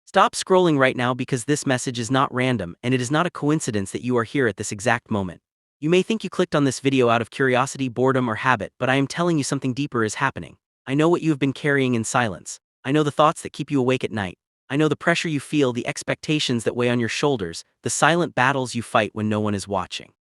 Stop scrolling right now because this message is not random and it is not a coincidence that you are here at this exact moment. You may think you clicked on this video out of curiosity, boredom, or habit, but I am telling you something deeper is happening. I know what you have been carrying in silence. I know the thoughts that keep you awake at night. I know the pressure you feel, the expectations that weigh on your shoulders, the silent battles you fight when no one is watching.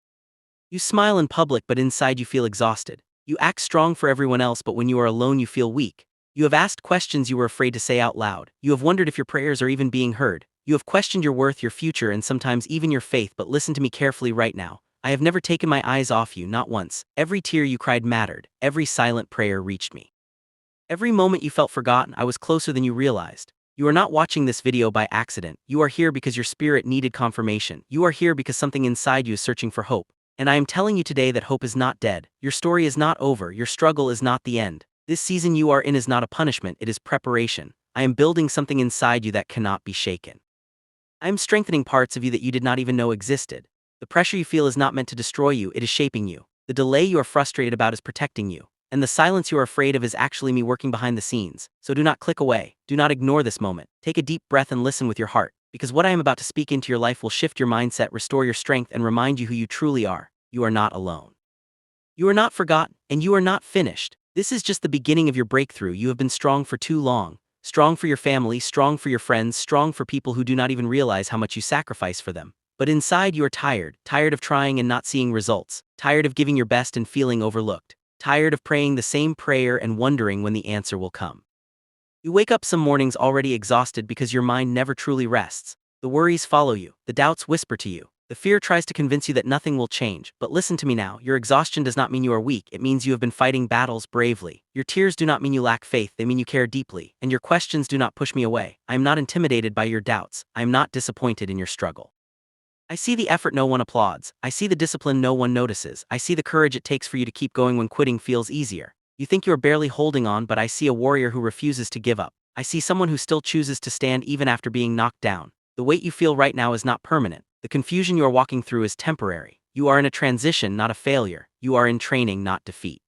You smile in public, but inside you feel exhausted. You act strong for everyone else, but when you are alone, you feel weak. You have asked questions you were afraid to say out loud. You have wondered if your prayers are even being heard. You have questioned your worth, your future, and sometimes even your faith, but listen to me carefully right now. I have never taken my eyes off you, not once. Every tear you cried mattered. Every silent prayer reached me. Every moment you felt forgotten, I was closer than you realized. You are not watching this video by accident. You are here because your spirit needed confirmation. You are here because something inside you is searching for hope. And I am telling you today that hope is not dead. Your story is not over. Your struggle is not the end. This season you are in is not a punishment, it is preparation. I am building something inside you that cannot be shaken. I am strengthening parts of you that you did not even know existed. The pressure you feel is not meant to destroy you, it is shaping you. The delay you are frustrated about is protecting you. And the silence you are afraid of is actually me working behind the scenes. So do not click away. Do not ignore this moment. Take a deep breath and listen with your heart. Because what I am about to speak into your life will shift your mindset, restore your strength, and remind you who you truly are. You are not alone. You are not forgotten, and you are not finished. This is just the beginning of your breakthrough. You have been strong for too long. Strong for your family, strong for your friends, strong for people who do not even realize how much you sacrifice for them. But inside you are tired, tired of trying and not seeing results, tired of giving your best and feeling overlooked, tired of praying the same prayer and wondering when the answer will come. You wake up some mornings already exhausted because your mind never truly rests. The worries follow you, the doubts whisper to you. The fear tries to convince you that nothing will change, but listen to me now. Your exhaustion does not mean you are weak, it means you have been fighting battles bravely. Your tears do not mean you lack faith, they mean you care deeply. And your questions do not push me away. I am not intimidated by your doubts. I am not disappointed in your struggle. I see the effort no one applauds. I see the discipline no one notices. I see the courage it takes for you to keep going when quitting feels easier. You think you are barely holding on, but I see a warrior who refuses to give up. I see someone who still chooses to stand even after being knocked down. The weight you feel right now is not permanent. The confusion you are walking through is temporary. You are in a transition, not a failure. You are in training, not defeat.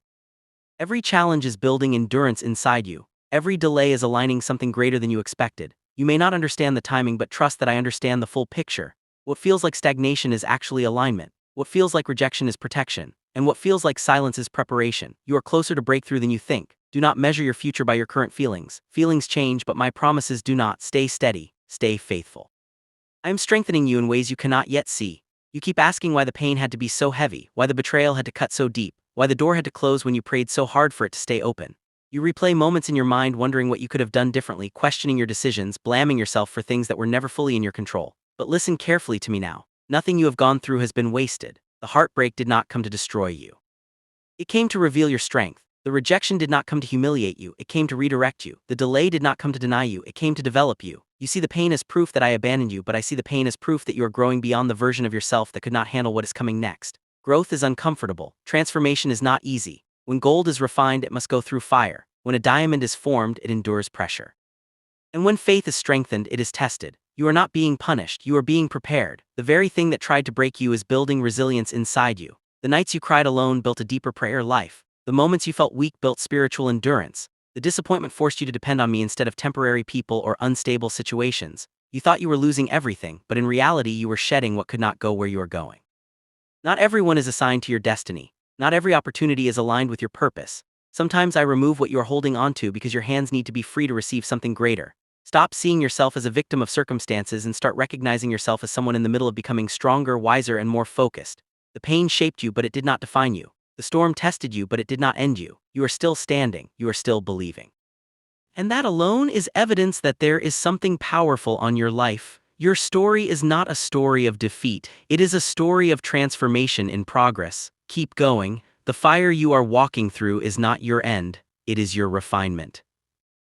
Every challenge is building endurance inside you. Every delay is aligning something greater than you expected. You may not understand the timing, but trust that I understand the full picture. What feels like stagnation is actually alignment. What feels like rejection is protection. And what feels like silence is preparation. You are closer to breakthrough than you think. Do not measure your future by your current feelings. Feelings change, but my promises do not. Stay steady. Stay faithful. I am strengthening you in ways you cannot yet see. You keep asking why the pain had to be so heavy, why the betrayal had to cut so deep, why the door had to close when you prayed so hard for it to stay open. You replay moments in your mind wondering what you could have done differently, questioning your decisions, blaming yourself for things that were never fully in your control. But listen carefully to me now. Nothing you have gone through has been wasted. The heartbreak did not come to destroy you. It came to reveal your strength. The rejection did not come to humiliate you, it came to redirect you. The delay did not come to deny you, it came to develop you. You see the pain as proof that I abandoned you, but I see the pain as proof that you are growing beyond the version of yourself that could not handle what is coming next. Growth is uncomfortable. Transformation is not easy. When gold is refined, it must go through fire. When a diamond is formed, it endures pressure. And when faith is strengthened, it is tested. You are not being punished, you are being prepared. The very thing that tried to break you is building resilience inside you. The nights you cried alone built a deeper prayer life. The moments you felt weak built spiritual endurance. The disappointment forced you to depend on me instead of temporary people or unstable situations. You thought you were losing everything, but in reality you were shedding what could not go where you are going. Not everyone is assigned to your destiny. Not every opportunity is aligned with your purpose. Sometimes I remove what you are holding onto because your hands need to be free to receive something greater. Stop seeing yourself as a victim of circumstances and start recognizing yourself as someone in the middle of becoming stronger, wiser, and more focused. The pain shaped you, but it did not define you. The storm tested you, but it did not end you. You are still standing, you are still believing. And that alone is evidence that there is something powerful on your life. Your story is not a story of defeat, it is a story of transformation in progress. Keep going. The fire you are walking through is not your end, it is your refinement.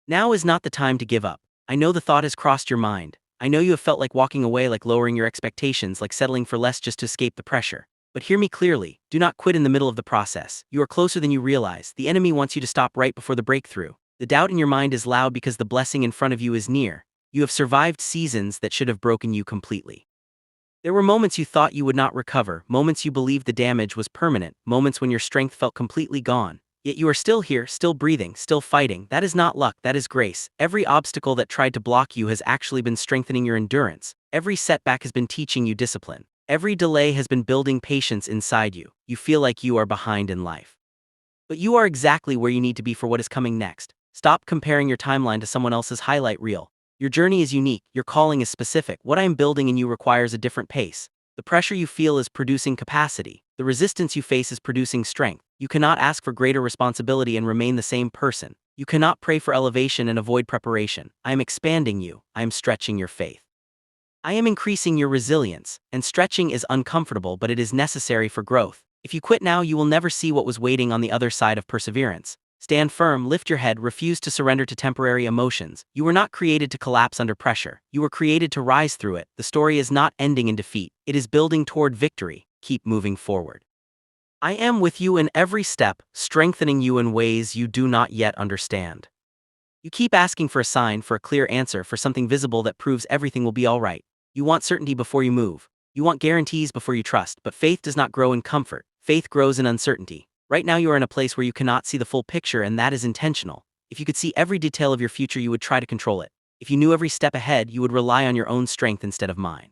Now is not the time to give up. I know the thought has crossed your mind. I know you have felt like walking away, like lowering your expectations, like settling for less just to escape the pressure. But hear me clearly, do not quit in the middle of the process. You are closer than you realize. The enemy wants you to stop right before the breakthrough. The doubt in your mind is loud because the blessing in front of you is near. You have survived seasons that should have broken you completely. There were moments you thought you would not recover, moments you believed the damage was permanent, moments when your strength felt completely gone. Yet you are still here, still breathing, still fighting. That is not luck, that is grace. Every obstacle that tried to block you has actually been strengthening your endurance. Every setback has been teaching you discipline. Every delay has been building patience inside you. You feel like you are behind in life. But you are exactly where you need to be for what is coming next. Stop comparing your timeline to someone else's highlight reel. Your journey is unique, your calling is specific. What I am building in you requires a different pace. The pressure you feel is producing capacity. The resistance you face is producing strength. You cannot ask for greater responsibility and remain the same person. You cannot pray for elevation and avoid preparation. I am expanding you. I am stretching your faith. I am increasing your resilience, and stretching is uncomfortable, but it is necessary for growth. If you quit now, you will never see what was waiting on the other side of perseverance. Stand firm, lift your head, refuse to surrender to temporary emotions. You were not created to collapse under pressure. You were created to rise through it. The story is not ending in defeat. It is building toward victory. Keep moving forward. I am with you in every step, strengthening you in ways you do not yet understand. You keep asking for a sign, for a clear answer, for something visible that proves everything will be all right. You want certainty before you move. You want guarantees before you trust, but faith does not grow in comfort. Faith grows in uncertainty. Right now you are in a place where you cannot see the full picture, and that is intentional. If you could see every detail of your future, you would try to control it. If you knew every step ahead, you would rely on your own strength instead of mine.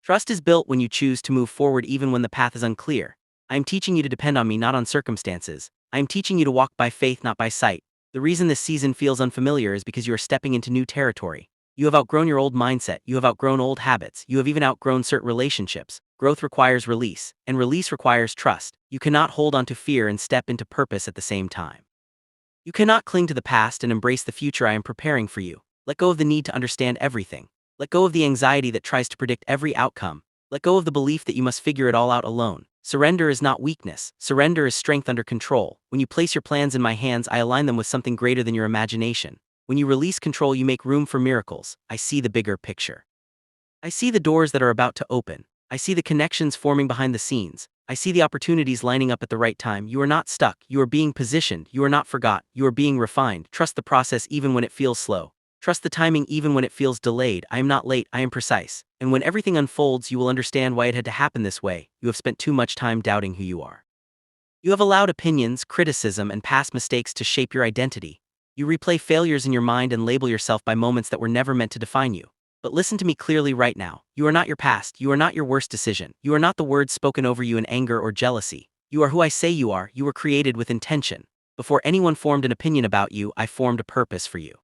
Trust is built when you choose to move forward even when the path is unclear. I am teaching you to depend on me, not on circumstances. I am teaching you to walk by faith, not by sight. The reason this season feels unfamiliar is because you are stepping into new territory. You have outgrown your old mindset, you have outgrown old habits, you have even outgrown certain relationships. Growth requires release, and release requires trust. You cannot hold on to fear and step into purpose at the same time. You cannot cling to the past and embrace the future I am preparing for you. Let go of the need to understand everything. Let go of the anxiety that tries to predict every outcome. Let go of the belief that you must figure it all out alone. Surrender is not weakness. Surrender is strength under control. When you place your plans in my hands, I align them with something greater than your imagination. When you release control, you make room for miracles. I see the bigger picture. I see the doors that are about to open. I see the connections forming behind the scenes. I see the opportunities lining up at the right time. You are not stuck. You are being positioned. You are not forgot. You are being refined. Trust the process even when it feels slow. Trust the timing even when it feels delayed. I am not late. I am precise. And when everything unfolds, you will understand why it had to happen this way. You have spent too much time doubting who you are. You have allowed opinions, criticism, and past mistakes to shape your identity. You replay failures in your mind and label yourself by moments that were never meant to define you. But listen to me clearly right now. You are not your past. You are not your worst decision. You are not the words spoken over you in anger or jealousy. You are who I say you are. You were created with intention. Before anyone formed an opinion about you, I formed a purpose for you.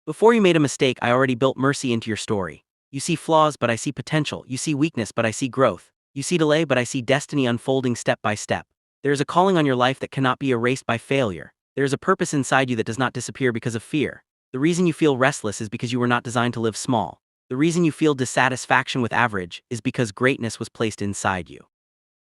Before you made a mistake, I already built mercy into your story. You see flaws, but I see potential. You see weakness, but I see growth. You see delay, but I see destiny unfolding step by step. There is a calling on your life that cannot be erased by failure. There is a purpose inside you that does not disappear because of fear. The reason you feel restless is because you were not designed to live small. The reason you feel dissatisfaction with average is because greatness was placed inside you.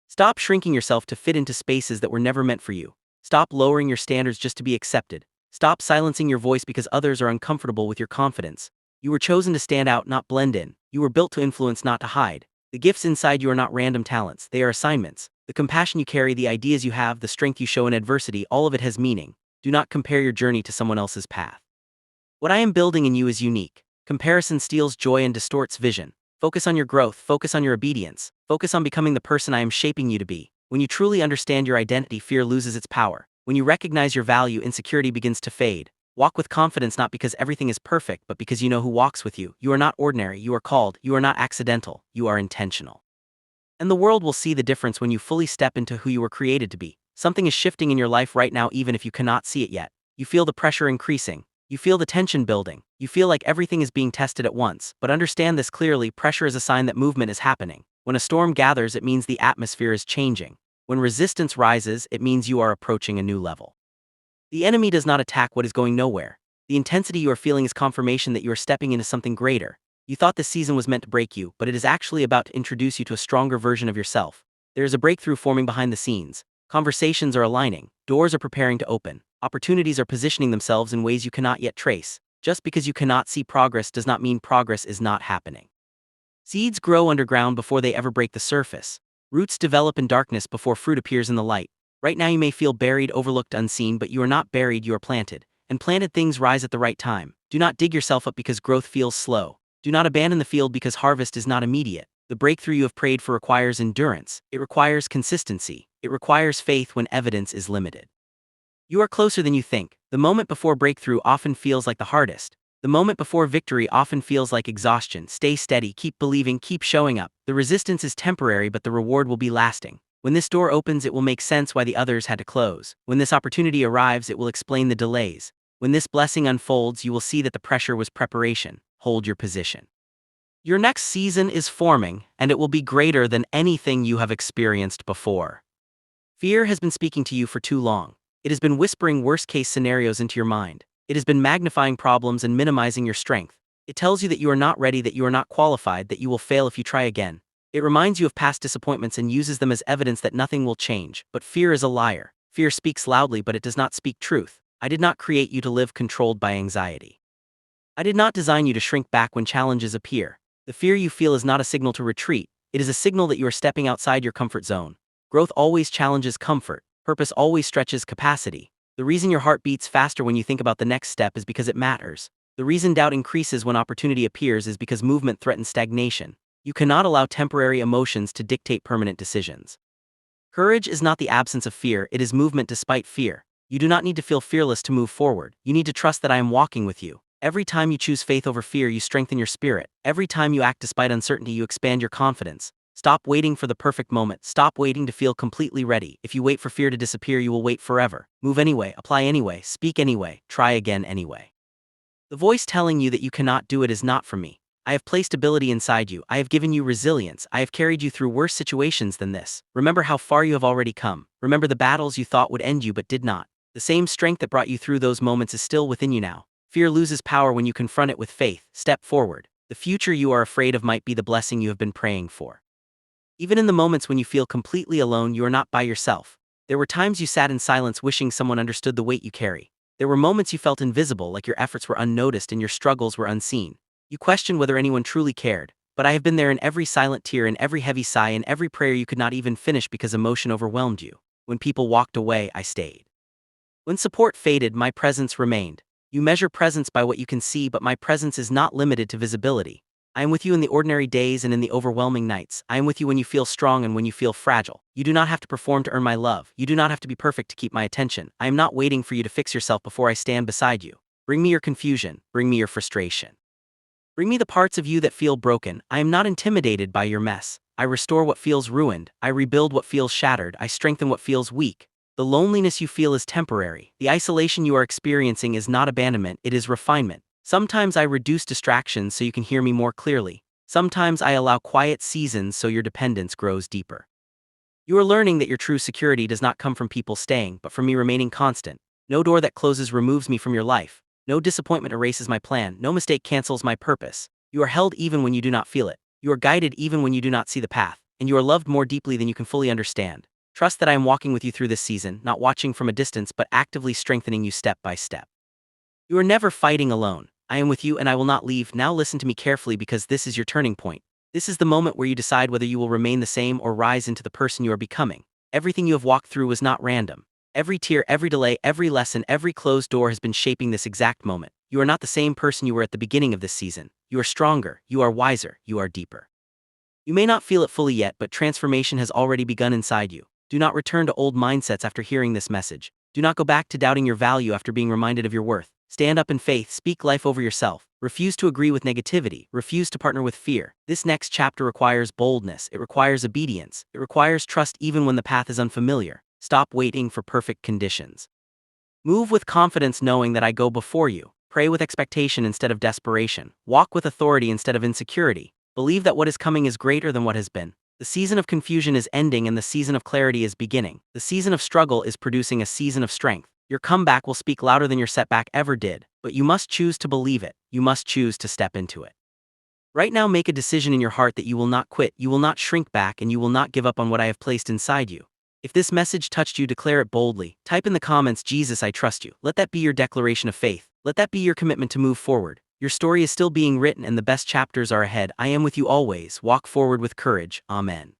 Stop shrinking yourself to fit into spaces that were never meant for you. Stop lowering your standards just to be accepted. Stop silencing your voice because others are uncomfortable with your confidence. You were chosen to stand out, not blend in. You were built to influence, not to hide. The gifts inside you are not random talents, they are assignments. The compassion you carry, the ideas you have, the strength you show in adversity, all of it has meaning. Do not compare your journey to someone else's path. What I am building in you is unique. Comparison steals joy and distorts vision. Focus on your growth, focus on your obedience, focus on becoming the person I am shaping you to be. When you truly understand your identity, fear loses its power. When you recognize your value, insecurity begins to fade. Walk with confidence, not because everything is perfect, but because you know who walks with you. You are not ordinary, you are called, you are not accidental, you are intentional. And the world will see the difference when you fully step into who you were created to be. Something is shifting in your life right now, even if you cannot see it yet. You feel the pressure increasing. You feel the tension building. You feel like everything is being tested at once. But understand this clearly, pressure is a sign that movement is happening. When a storm gathers, it means the atmosphere is changing. When resistance rises, it means you are approaching a new level. The enemy does not attack what is going nowhere. The intensity you are feeling is confirmation that you are stepping into something greater. You thought this season was meant to break you, but it is actually about to introduce you to a stronger version of yourself. There is a breakthrough forming behind the scenes. Conversations are aligning. Doors are preparing to open. Opportunities are positioning themselves in ways you cannot yet trace. Just because you cannot see progress does not mean progress is not happening. Seeds grow underground before they ever break the surface. Roots develop in darkness before fruit appears in the light. Right now you may feel buried, overlooked, unseen, but you are not buried, you are planted. And planted things rise at the right time. Do not dig yourself up because growth feels slow. Do not abandon the field because harvest is not immediate. The breakthrough you have prayed for requires endurance. It requires consistency. It requires faith when evidence is limited. You are closer than you think. The moment before breakthrough often feels like the hardest. The moment before victory often feels like exhaustion. Stay steady, keep believing, keep showing up. The resistance is temporary, but the reward will be lasting. When this door opens, it will make sense why the others had to close. When this opportunity arrives, it will explain the delays. When this blessing unfolds, you will see that the pressure was preparation. Hold your position. Your next season is forming, and it will be greater than anything you have experienced before. Fear has been speaking to you for too long. It has been whispering worst-case scenarios into your mind. It has been magnifying problems and minimizing your strength. It tells you that you are not ready, that you are not qualified, that you will fail if you try again. It reminds you of past disappointments and uses them as evidence that nothing will change. But fear is a liar. Fear speaks loudly, but it does not speak truth. I did not create you to live controlled by anxiety. I did not design you to shrink back when challenges appear. The fear you feel is not a signal to retreat. It is a signal that you are stepping outside your comfort zone. Growth always challenges comfort. Purpose always stretches capacity. The reason your heart beats faster when you think about the next step is because it matters. The reason doubt increases when opportunity appears is because movement threatens stagnation. You cannot allow temporary emotions to dictate permanent decisions. Courage is not the absence of fear, it is movement despite fear. You do not need to feel fearless to move forward. You need to trust that I am walking with you. Every time you choose faith over fear, you strengthen your spirit. Every time you act despite uncertainty, you expand your confidence. Stop waiting for the perfect moment. Stop waiting to feel completely ready. If you wait for fear to disappear, you will wait forever. Move anyway, apply anyway, speak anyway, try again anyway. The voice telling you that you cannot do it is not from me. I have placed ability inside you. I have given you resilience. I have carried you through worse situations than this. Remember how far you have already come. Remember the battles you thought would end you but did not. The same strength that brought you through those moments is still within you now. Fear loses power when you confront it with faith. Step forward. The future you are afraid of might be the blessing you have been praying for. Even in the moments when you feel completely alone, you are not by yourself. There were times you sat in silence wishing someone understood the weight you carry. There were moments you felt invisible, like your efforts were unnoticed and your struggles were unseen. You questioned whether anyone truly cared, but I have been there in every silent tear, in every heavy sigh, in every prayer you could not even finish because emotion overwhelmed you. When people walked away, I stayed. When support faded, my presence remained. You measure presence by what you can see, but my presence is not limited to visibility. I am with you in the ordinary days and in the overwhelming nights. I am with you when you feel strong and when you feel fragile. You do not have to perform to earn my love. You do not have to be perfect to keep my attention. I am not waiting for you to fix yourself before I stand beside you. Bring me your confusion. Bring me your frustration. Bring me the parts of you that feel broken. I am not intimidated by your mess. I restore what feels ruined. I rebuild what feels shattered. I strengthen what feels weak. The loneliness you feel is temporary. The isolation you are experiencing is not abandonment, it is refinement. Sometimes I reduce distractions so you can hear me more clearly. Sometimes I allow quiet seasons so your dependence grows deeper. You are learning that your true security does not come from people staying, but from me remaining constant. No door that closes removes me from your life. No disappointment erases my plan. No mistake cancels my purpose. You are held even when you do not feel it. You are guided even when you do not see the path. And you are loved more deeply than you can fully understand. Trust that I am walking with you through this season, not watching from a distance but actively strengthening you step by step. You are never fighting alone. I am with you and I will not leave. Now listen to me carefully because this is your turning point. This is the moment where you decide whether you will remain the same or rise into the person you are becoming. Everything you have walked through was not random. Every tear, every delay, every lesson, every closed door has been shaping this exact moment. You are not the same person you were at the beginning of this season. You are stronger, you are wiser, you are deeper. You may not feel it fully yet, but transformation has already begun inside you. Do not return to old mindsets after hearing this message. Do not go back to doubting your value after being reminded of your worth. Stand up in faith, speak life over yourself. Refuse to agree with negativity, refuse to partner with fear. This next chapter requires boldness, it requires obedience, it requires trust even when the path is unfamiliar. Stop waiting for perfect conditions. Move with confidence knowing that I go before you. Pray with expectation instead of desperation. Walk with authority instead of insecurity. Believe that what is coming is greater than what has been. The season of confusion is ending and the season of clarity is beginning. The season of struggle is producing a season of strength. Your comeback will speak louder than your setback ever did, but you must choose to believe it. You must choose to step into it. Right now, make a decision in your heart that you will not quit, you will not shrink back, and you will not give up on what I have placed inside you. If this message touched you, declare it boldly. Type in the comments, Jesus, I trust you. Let that be your declaration of faith. Let that be your commitment to move forward. Your story is still being written and the best chapters are ahead. I am with you always. Walk forward with courage. Amen.